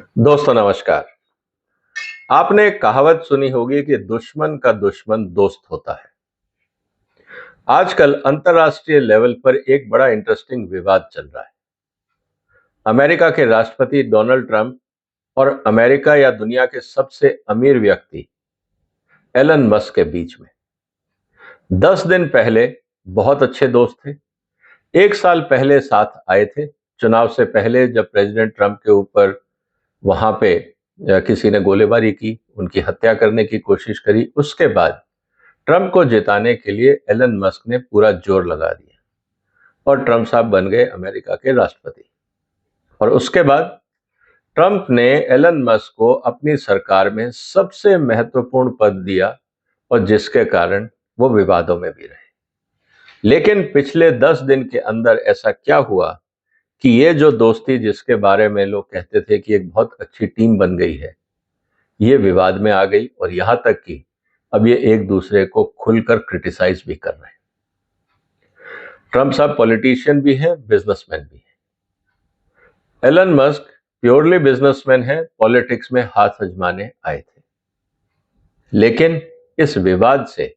दोस्तों नमस्कार। आपने एक कहावत सुनी होगी कि दुश्मन का दुश्मन दोस्त होता है। आजकल अंतर्राष्ट्रीय लेवल पर एक बड़ा इंटरेस्टिंग विवाद चल रहा है। अमेरिका के राष्ट्रपति डोनाल्ड ट्रंप और अमेरिका या दुनिया के सबसे अमीर व्यक्ति एलन मस्क के बीच में 10 दिन पहले बहुत अच्छे दोस्त थे। एक साल पहले साथ आए थे। चुनाव से पहले जब प्रेसिडेंट ट्रंप के ऊपर वहां पे किसी ने गोलीबारी की, उनकी हत्या करने की कोशिश करी, उसके बाद ट्रंप को जिताने के लिए एलन मस्क ने पूरा जोर लगा दिया और ट्रंप साहब बन गए अमेरिका के राष्ट्रपति। और उसके बाद ट्रंप ने एलन मस्क को अपनी सरकार में सबसे महत्वपूर्ण पद दिया और जिसके कारण वो विवादों में भी रहे। लेकिन पिछले 10 दिन के अंदर ऐसा क्या हुआ कि ये जो दोस्ती जिसके बारे में लोग कहते थे कि एक बहुत अच्छी टीम बन गई है, ये विवाद में आ गई और यहां तक कि अब ये एक दूसरे को खुलकर क्रिटिसाइज भी कर रहे हैं। ट्रंप साहब पॉलिटिशियन भी हैं, बिजनेसमैन भी हैं। एलन मस्क प्योरली बिजनेसमैन है, पॉलिटिक्स में हाथ आजमाने आए थे। लेकिन इस विवाद से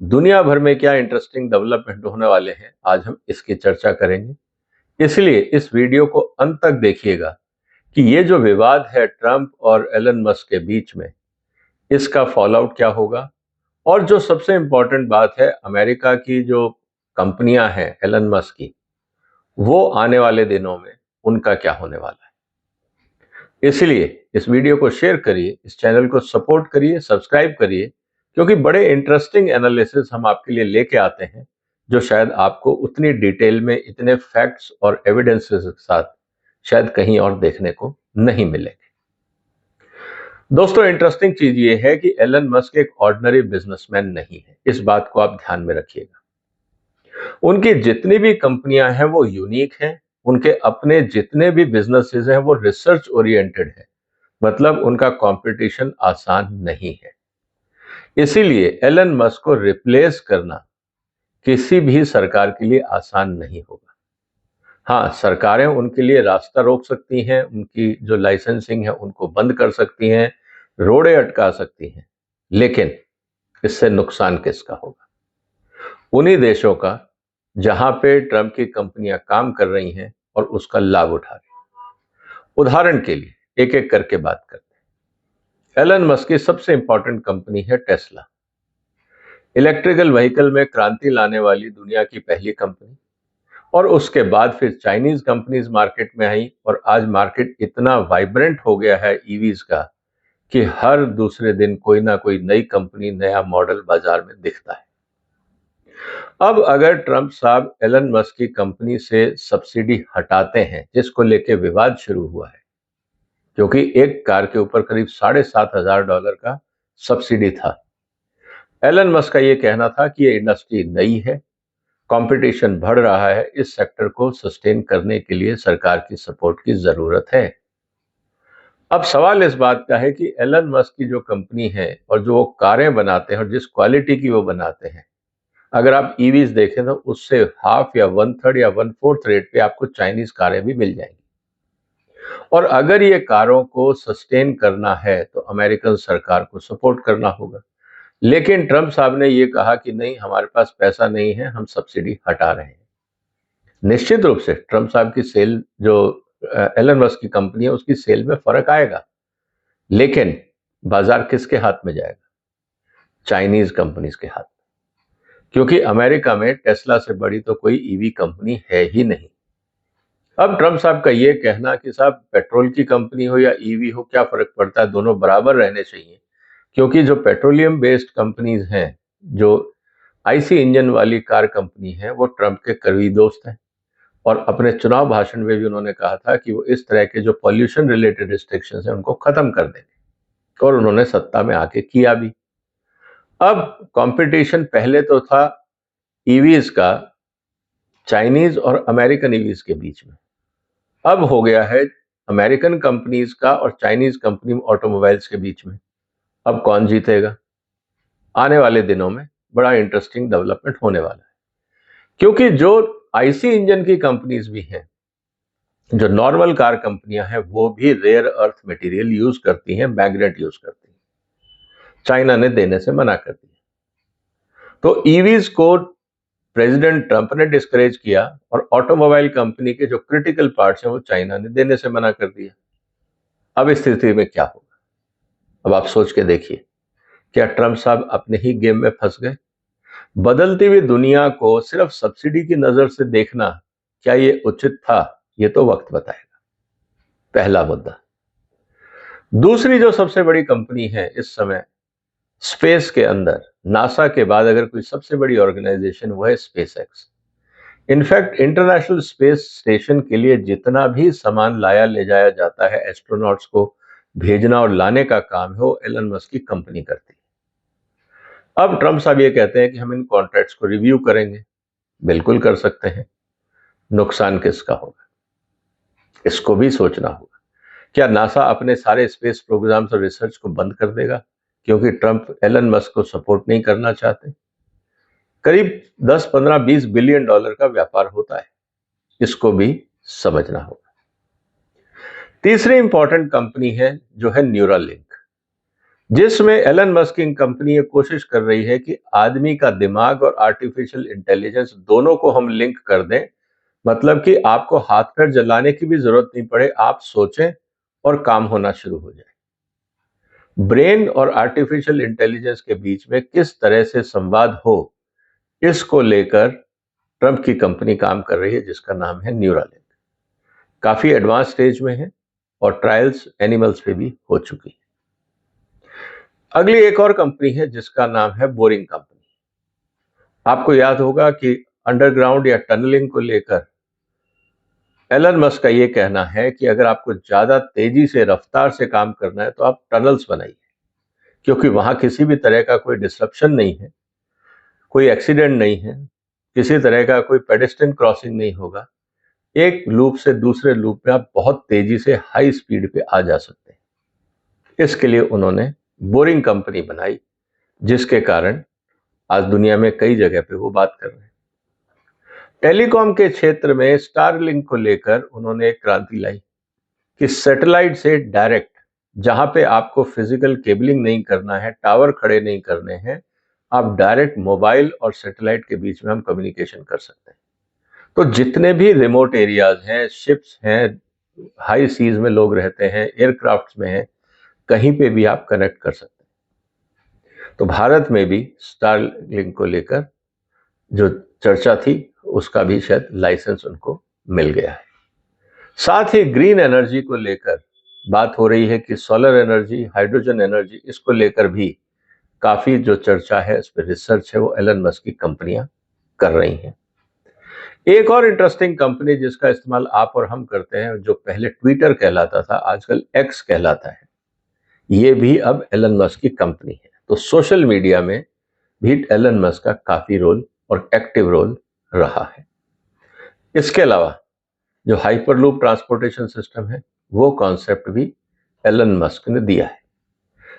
दुनिया भर में क्या इंटरेस्टिंग डेवलपमेंट होने वाले हैं, आज हम इसकी चर्चा करेंगे। इसलिए इस वीडियो को अंत तक देखिएगा कि ये जो विवाद है ट्रंप और एलन मस्क के बीच में, इसका फॉलोआउट क्या होगा। और जो सबसे इंपॉर्टेंट बात है, अमेरिका की जो कंपनियां हैं एलन मस्क की, वो आने वाले दिनों में उनका क्या होने वाला है। इसलिए इस वीडियो को शेयर करिए, इस चैनल को सपोर्ट करिए, सब्सक्राइब करिए, क्योंकि बड़े इंटरेस्टिंग एनालिसिस हम आपके लिए लेके आते हैं जो शायद आपको उतनी डिटेल में, इतने फैक्ट्स और एविडेंसेस के साथ शायद कहीं और देखने को नहीं मिलेंगे। दोस्तों, इंटरेस्टिंग चीज ये है कि एलन मस्क एक ऑर्डिनरी बिजनेसमैन नहीं है। इस बात को आप ध्यान में रखिएगा। उनकी जितनी भी कंपनियां हैं वो यूनिक हैं। उनके अपने जितने भी बिजनेसेस हैं वो रिसर्च ओरिएंटेड है। मतलब उनका कंपटीशन आसान नहीं है। इसीलिए एलन मस्क को रिप्लेस करना किसी भी सरकार के लिए आसान नहीं होगा। हाँ, सरकारें उनके लिए रास्ता रोक सकती हैं, उनकी जो लाइसेंसिंग है उनको बंद कर सकती हैं, रोड़े अटका सकती हैं, लेकिन इससे नुकसान किसका होगा? उन्हीं देशों का जहां पे ट्रंप की कंपनियां काम कर रही हैं और उसका लाभ उठा रही हैं। उदाहरण के लिए एक एक करके बात करते हैं। एलन मस्क की सबसे इंपॉर्टेंट कंपनी है टेस्ला। इलेक्ट्रिकल व्हीकल में क्रांति लाने वाली दुनिया की पहली कंपनी। और उसके बाद फिर चाइनीज कंपनीज मार्केट में आई और आज मार्केट इतना वाइब्रेंट हो गया है ईवीज का कि हर दूसरे दिन कोई ना कोई नई कंपनी, नया मॉडल बाजार में दिखता है। अब अगर ट्रंप साहब एलन मस्क की कंपनी से सब्सिडी हटाते हैं, जिसको लेके विवाद शुरू हुआ है, क्योंकि एक कार के ऊपर करीब $7,500 का सब्सिडी था। एलन मस्क का यह कहना था कि ये इंडस्ट्री नई है, कंपटीशन बढ़ रहा है, इस सेक्टर को सस्टेन करने के लिए सरकार की सपोर्ट की जरूरत है। अब सवाल इस बात का है कि एलन मस्क की जो कंपनी है और जो वो कारें बनाते हैं और जिस क्वालिटी की वो बनाते हैं, अगर आप ईवीज देखें तो उससे हाफ या वन थर्ड या वन फोर्थ रेट पे आपको चाइनीज कारें भी मिल जाएंगी। और अगर ये कारों को सस्टेन करना है तो अमेरिकन सरकार को सपोर्ट करना होगा। लेकिन ट्रंप साहब ने ये कहा कि नहीं, हमारे पास पैसा नहीं है, हम सब्सिडी हटा रहे हैं। निश्चित रूप से ट्रंप साहब की सेल, जो एलन मस्क की कंपनी है, उसकी सेल में फर्क आएगा। लेकिन बाजार किसके हाथ में जाएगा? चाइनीज कंपनीज के हाथ में। क्योंकि अमेरिका में टेस्ला से बड़ी तो कोई ईवी कंपनी है ही नहीं। अब ट्रंप साहब का ये कहना कि साहब पेट्रोल की कंपनी हो या ईवी हो, क्या फर्क पड़ता है, दोनों बराबर रहने चाहिए। क्योंकि जो पेट्रोलियम बेस्ड कंपनीज हैं, जो आईसी इंजन वाली कार कंपनी है, वो ट्रंप के करीबी दोस्त हैं। और अपने चुनाव भाषण में भी उन्होंने कहा था कि वो इस तरह के जो पॉल्यूशन रिलेटेड रिस्ट्रिक्शंस हैं उनको खत्म कर देंगे, और उन्होंने सत्ता में आके किया भी। अब कंपटीशन पहले तो था ईवीज का चाइनीज और अमेरिकन ईवीज के बीच में, अब हो गया है अमेरिकन कंपनीज का और चाइनीज कंपनी ऑटोमोबाइल्स के बीच में। अब कौन जीतेगा? आने वाले दिनों में बड़ा इंटरेस्टिंग डेवलपमेंट होने वाला है। क्योंकि जो आईसी इंजन की कंपनीज भी हैं, जो नॉर्मल कार कंपनियां हैं वो भी रेयर अर्थ मटेरियल यूज करती हैं, मैग्नेट यूज करती हैं। चाइना ने देने से मना कर दिया। तो ईवीज को प्रेसिडेंट ट्रंप ने डिस्करेज किया और ऑटोमोबाइल कंपनी के जो क्रिटिकल पार्ट्स हैं वो चाइना ने देने से मना कर दिया। अब इस स्थिति में क्या होगा? अब आप सोच के देखिए, क्या ट्रंप साहब अपने ही गेम में फंस गए? बदलती हुई दुनिया को सिर्फ सब्सिडी की नजर से देखना, क्या ये उचित था? ये तो वक्त बताएगा। पहला मुद्दा। दूसरी जो सबसे बड़ी कंपनी है इस समय स्पेस के अंदर, नासा के बाद अगर कोई सबसे बड़ी ऑर्गेनाइजेशन, वो है space x. In fact international space station के लिए जितना भी सामान लाया ले जाया जाता है, एस्ट्रोनॉट्स को भेजना और लाने का काम है, वो एलन मस्क की कंपनी करती है। अब ट्रंप साहब ये कहते हैं कि हम इन कॉन्ट्रैक्ट्स को रिव्यू करेंगे। बिल्कुल कर सकते हैं। नुकसान किसका होगा? इसको भी सोचना होगा। क्या नासा अपने सारे स्पेस प्रोग्राम्स और रिसर्च को बंद कर देगा क्योंकि ट्रंप एलन मस्क को सपोर्ट नहीं करना चाहते? करीब 10, 15, 20 बिलियन डॉलर का व्यापार होता है, इसको भी समझना होगा। तीसरी इंपॉर्टेंट कंपनी है जो है न्यूरालिंक, जिसमें एलन मस्क की कंपनी ये कोशिश कर रही है कि आदमी का दिमाग और आर्टिफिशियल इंटेलिजेंस दोनों को हम लिंक कर दें। मतलब कि आपको हाथ पैर जलाने की भी जरूरत नहीं पड़े, आप सोचें और काम होना शुरू हो जाए। ब्रेन और आर्टिफिशियल इंटेलिजेंस के बीच में किस तरह से संवाद हो, इसको लेकर ट्रंप की कंपनी काम कर रही है, जिसका नाम है न्यूरालिंक। काफी एडवांस स्टेज में है और ट्रायल्स एनिमल्स पे भी हो चुकी है। अगली एक और कंपनी है जिसका नाम है बोरिंग कंपनी। आपको याद होगा कि अंडरग्राउंड या टनलिंग को लेकर एलन मस्क का यह कहना है कि अगर आपको ज्यादा तेजी से, रफ्तार से काम करना है तो आप टनल्स बनाइए, क्योंकि वहां किसी भी तरह का कोई डिसरप्शन नहीं है, कोई एक्सीडेंट नहीं है, किसी तरह का कोई पेडेस्ट्रियन क्रॉसिंग नहीं होगा। एक लूप से दूसरे लूप में आप बहुत तेजी से हाई स्पीड पे आ जा सकते हैं। इसके लिए उन्होंने बोरिंग कंपनी बनाई, जिसके कारण आज दुनिया में कई जगह पे वो बात कर रहे हैं। टेलीकॉम के क्षेत्र में स्टारलिंक को लेकर उन्होंने एक क्रांति लाई कि सैटेलाइट से डायरेक्ट, जहां पे आपको फिजिकल केबलिंग नहीं करना है, टावर खड़े नहीं करने हैं, आप डायरेक्ट मोबाइल और सैटेलाइट के बीच में हम कम्युनिकेशन कर सकते हैं। तो जितने भी रिमोट एरियाज हैं, शिप्स हैं, हाई सीज में लोग रहते हैं, एयरक्राफ्ट्स में हैं, कहीं पे भी आप कनेक्ट कर सकते हैं। तो भारत में भी स्टारलिंक को लेकर जो चर्चा थी, उसका भी शायद लाइसेंस उनको मिल गया है। साथ ही ग्रीन एनर्जी को लेकर बात हो रही है कि सोलर एनर्जी, हाइड्रोजन एनर्जी, इसको लेकर भी काफी जो चर्चा है, इस पर रिसर्च है, वो एलन मस्क की कंपनियां कर रही हैं। एक और इंटरेस्टिंग कंपनी जिसका इस्तेमाल आप और हम करते हैं, जो पहले ट्विटर कहलाता था, आजकल एक्स कहलाता है, ये भी अब एलन मस्क की कंपनी है। तो सोशल मीडिया में भी एलन मस्क का काफी रोल और एक्टिव रोल रहा है। इसके अलावा जो हाइपरलूप ट्रांसपोर्टेशन सिस्टम है, वो कॉन्सेप्ट भी एलन मस्क ने दिया है।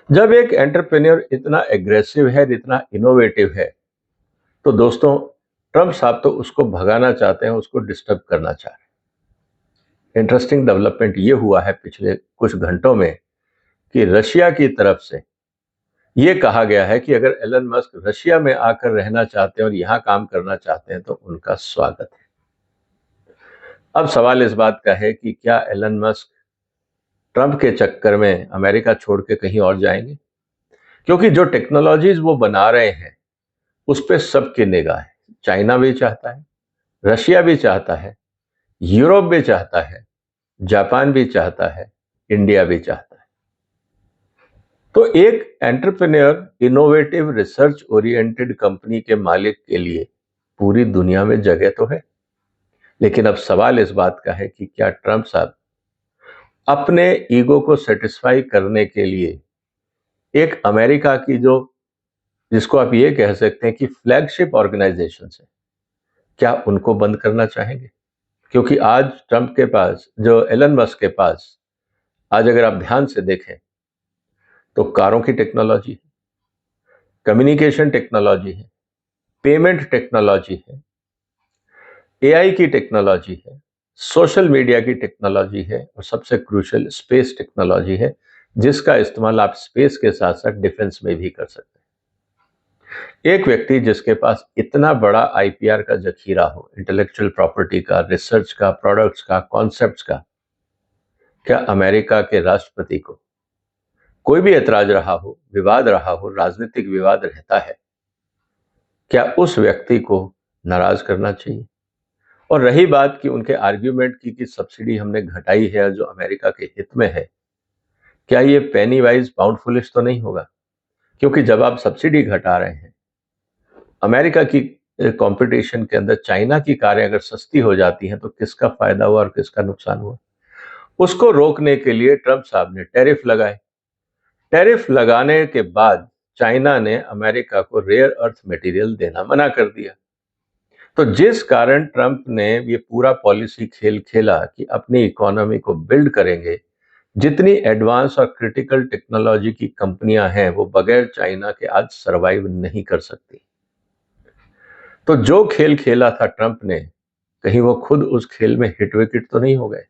जब एक एंटरप्रेन्योर इतना एग्रेसिव है, इतना इनोवेटिव है, तो दोस्तों ट्रंप साहब तो उसको भगाना चाहते हैं, उसको डिस्टर्ब करना चाह रहे हैं। इंटरेस्टिंग डेवलपमेंट ये हुआ है पिछले कुछ घंटों में कि रशिया की तरफ से ये कहा गया है कि अगर एलन मस्क रशिया में आकर रहना चाहते हैं और यहां काम करना चाहते हैं तो उनका स्वागत है। अब सवाल इस बात का है कि क्या एलन मस्क ट्रंप के चक्कर में अमेरिका छोड़ के कहीं और जाएंगे? क्योंकि जो टेक्नोलॉजीज वो बना रहे हैं उस पर सबकी निगाह है। चाइना भी चाहता है, रशिया भी चाहता है, यूरोप भी चाहता है, जापान भी चाहता है, इंडिया भी चाहता है। तो एक entrepreneur, innovative, research oriented company के मालिक के लिए पूरी दुनिया में जगह तो है। लेकिन अब सवाल इस बात का है कि क्या ट्रंप साहब अपने ईगो को सेटिस्फाई करने के लिए एक अमेरिका की जो, जिसको आप ये कह सकते हैं कि फ्लैगशिप ऑर्गेनाइजेशन है, क्या उनको बंद करना चाहेंगे? क्योंकि आज ट्रंप के पास, जो एलन मस्क के पास, आज अगर आप ध्यान से देखें तो कारों की टेक्नोलॉजी है, कम्युनिकेशन टेक्नोलॉजी है, पेमेंट टेक्नोलॉजी है, एआई की टेक्नोलॉजी है, सोशल मीडिया की टेक्नोलॉजी है और सबसे क्रूशियल स्पेस टेक्नोलॉजी है, जिसका इस्तेमाल आप स्पेस के साथ साथ डिफेंस में भी कर सकते हैं। एक व्यक्ति जिसके पास इतना बड़ा आईपीआर का जखीरा हो, इंटेलेक्चुअल प्रॉपर्टी का, रिसर्च का, प्रोडक्ट्स का, कॉन्सेप्ट्स का, क्या अमेरिका के राष्ट्रपति को कोई भी ऐतराज रहा हो, विवाद रहा हो, राजनीतिक विवाद रहता है, क्या उस व्यक्ति को नाराज करना चाहिए? और रही बात कि उनके आर्ग्यूमेंट की कि सब्सिडी हमने घटाई है जो अमेरिका के हित में है, क्या ये पेनी वाइज पाउंड फुलिश तो नहीं होगा? क्योंकि जब आप सब्सिडी घटा रहे हैं, अमेरिका की कंपटीशन के अंदर चाइना की कारें अगर सस्ती हो जाती हैं तो किसका फायदा हुआ और किसका नुकसान हुआ? उसको रोकने के लिए ट्रंप साहब ने टैरिफ लगाए। टैरिफ लगाने के बाद चाइना ने अमेरिका को रेयर अर्थ मटेरियल देना मना कर दिया। तो जिस कारण ट्रंप ने ये पूरा पॉलिसी खेल खेला कि अपनी इकोनॉमी को बिल्ड करेंगे, जितनी एडवांस और क्रिटिकल टेक्नोलॉजी की कंपनियां हैं वो बगैर चाइना के आज सरवाइव नहीं कर सकती। तो जो खेल खेला था ट्रंप ने, कहीं वो खुद उस खेल में हिट विकेट तो नहीं हो गए?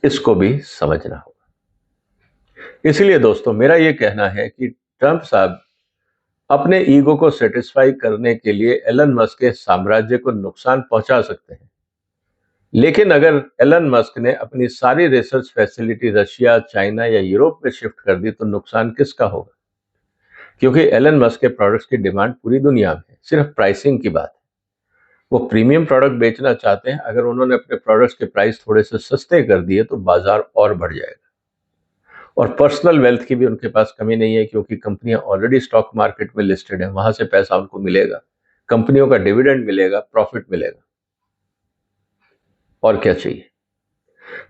इसको भी समझना होगा। इसलिए दोस्तों, मेरा ये कहना है कि ट्रंप साहब अपने ईगो को सेटिस्फाई करने के लिए एलन मस्क के साम्राज्य को नुकसान पहुंचा सकते हैं, लेकिन अगर एलन मस्क ने अपनी सारी रिसर्च फैसिलिटी रशिया, चाइना या यूरोप में शिफ्ट कर दी तो नुकसान किसका होगा? क्योंकि एलन मस्क के प्रोडक्ट्स की डिमांड पूरी दुनिया में है, सिर्फ प्राइसिंग की बात है। वो प्रीमियम प्रोडक्ट बेचना चाहते हैं, अगर उन्होंने अपने प्रोडक्ट्स के प्राइस थोड़े से सस्ते कर दिए तो बाजार और बढ़ जाएगा। और पर्सनल वेल्थ की भी उनके पास कमी नहीं है, क्योंकि कंपनियां ऑलरेडी स्टॉक मार्केट में लिस्टेड है, वहां से पैसा उनको मिलेगा, कंपनियों का डिविडेंड मिलेगा, प्रॉफिट मिलेगा, और क्या चाहिए?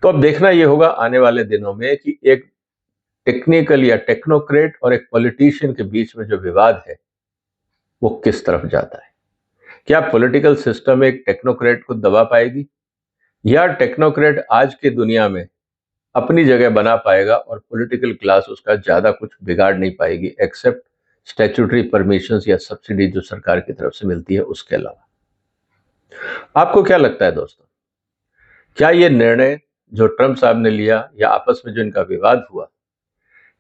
तो अब देखना यह होगा आने वाले दिनों में कि एक टेक्निकल या टेक्नोक्रेट और एक पॉलिटिशियन के बीच में जो विवाद है वो किस तरफ जाता है। क्या पॉलिटिकल सिस्टम एक टेक्नोक्रेट को दबा पाएगी, या टेक्नोक्रेट आज की दुनिया में अपनी जगह बना पाएगा और पॉलिटिकल क्लास उसका ज्यादा कुछ बिगाड़ नहीं पाएगी, एक्सेप्ट स्टैट्यूटरी परमिशंस या सब्सिडी जो सरकार की तरफ से मिलती है उसके अलावा। आपको क्या लगता है दोस्तों, क्या ये निर्णय जो ट्रंप साहब ने लिया या आपस में जो इनका विवाद हुआ,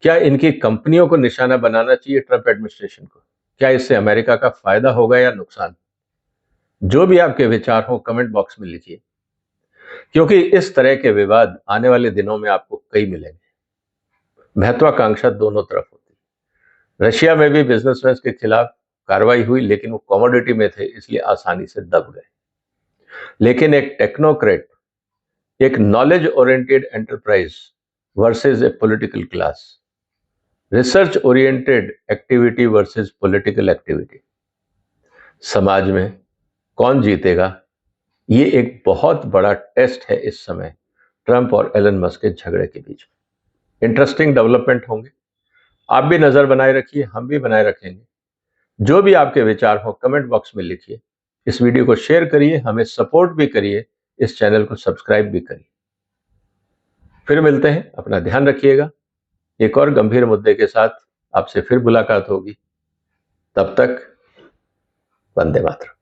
क्या इनकी कंपनियों को निशाना बनाना चाहिए ट्रंप एडमिनिस्ट्रेशन को? क्या इससे अमेरिका का फायदा होगा या नुकसान? जो भी आपके विचार हो कमेंट बॉक्स में लिखिए, क्योंकि इस तरह के विवाद आने वाले दिनों में आपको कई मिलेंगे। महत्वाकांक्षा दोनों तरफ होती है। रशिया में भी बिजनेसमैन के खिलाफ कार्रवाई हुई, लेकिन वो कमोडिटी में थे इसलिए आसानी से दब गए। लेकिन एक टेक्नोक्रेट, एक knowledge oriented enterprise versus A political class, research oriented activity versus political activity, समाज में कौन जीतेगा, ये एक बहुत बड़ा टेस्ट है इस समय ट्रंप और एलन मस्क के झगड़े के बीच में। इंटरेस्टिंग डेवलपमेंट होंगे, आप भी नजर बनाए रखिए, हम भी बनाए रखेंगे। जो भी आपके विचार हो कमेंट बॉक्स में लिखिए, इस वीडियो को शेयर करिए, हमें सपोर्ट भी करिए, इस चैनल को सब्सक्राइब भी करिए। फिर मिलते हैं, अपना ध्यान रखिएगा। एक और गंभीर मुद्दे के साथ आपसे फिर मुलाकात होगी। तब तक वंदे मातरम।